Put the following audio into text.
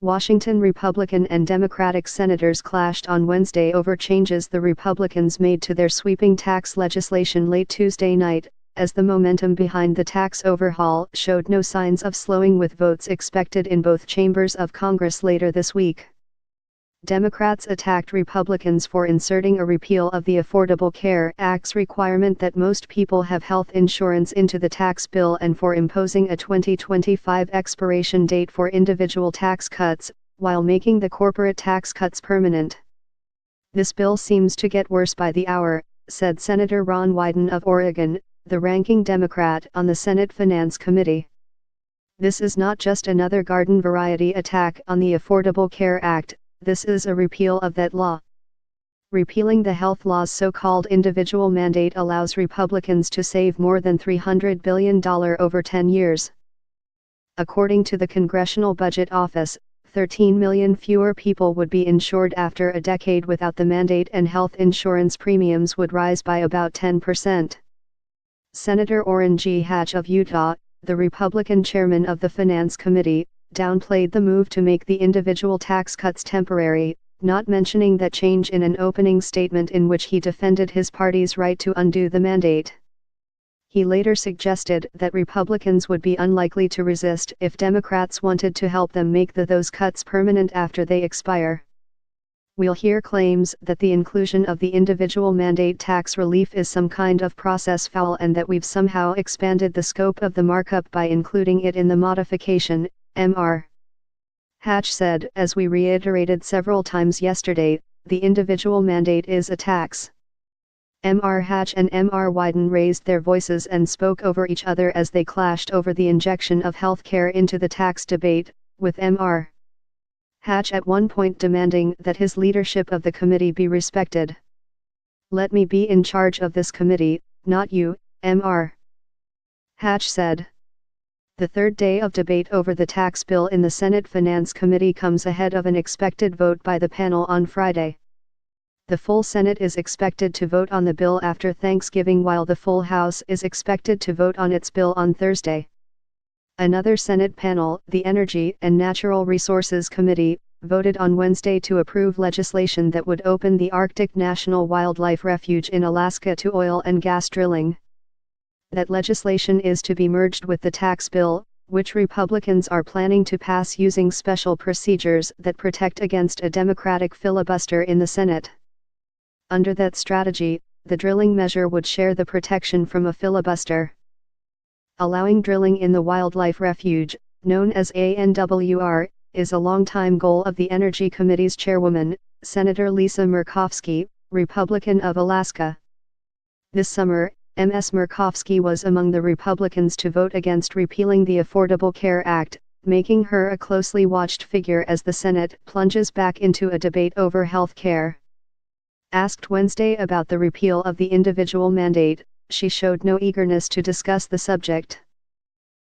Washington Republican and Democratic senators clashed on Wednesday over changes the Republicans made to their sweeping tax legislation late Tuesday night, as the momentum behind the tax overhaul showed no signs of slowing, with votes expected in both chambers of Congress later this week. Democrats attacked Republicans for inserting a repeal of the Affordable Care Act's requirement that most people have health insurance into the tax bill, and for imposing a 2025 expiration date for individual tax cuts, while making the corporate tax cuts permanent. "This bill seems to get worse by the hour," said Senator Ron Wyden of Oregon, the ranking Democrat on the Senate Finance Committee. "This is not just another garden variety attack on the Affordable Care Act. This is a repeal of that law." Repealing the health law's so-called individual mandate allows Republicans to save more than $300 billion over 10 years. According to the Congressional Budget Office, 13 million fewer people would be insured after a decade without the mandate, and health insurance premiums would rise by about 10%. Senator Orrin G. Hatch of Utah, the Republican chairman of the Finance Committee, downplayed the move to make the individual tax cuts temporary, not mentioning that change in an opening statement in which he defended his party's right to undo the mandate. He later suggested that Republicans would be unlikely to resist if Democrats wanted to help them make those cuts permanent after they expire. "We'll hear claims that the inclusion of the individual mandate tax relief is some kind of process foul, and that we've somehow expanded the scope of the markup by including it in the modification," Mr. Hatch said. "As we reiterated several times yesterday, the individual mandate is a tax." Mr. Hatch and Mr. Wyden raised their voices and spoke over each other as they clashed over the injection of health care into the tax debate, with Mr. Hatch at one point demanding that his leadership of the committee be respected. "Let me be in charge of this committee, not you," Mr. Hatch said. The third day of debate over the tax bill in the Senate Finance Committee comes ahead of an expected vote by the panel on Friday. The full Senate is expected to vote on the bill after Thanksgiving, while the full House is expected to vote on its bill on Thursday. Another Senate panel, the Energy and Natural Resources Committee, voted on Wednesday to approve legislation that would open the Arctic National Wildlife Refuge in Alaska to oil and gas drilling. That legislation is to be merged with the tax bill, which Republicans are planning to pass using special procedures that protect against a Democratic filibuster in the Senate. Under that strategy, the drilling measure would share the protection from a filibuster. Allowing drilling in the wildlife refuge, known as ANWR, is a longtime goal of the Energy Committee's chairwoman, Senator Lisa Murkowski, Republican of Alaska. This summer, Ms. Murkowski was among the Republicans to vote against repealing the Affordable Care Act, making her a closely watched figure as the Senate plunges back into a debate over health care. Asked Wednesday about the repeal of the individual mandate, she showed no eagerness to discuss the subject.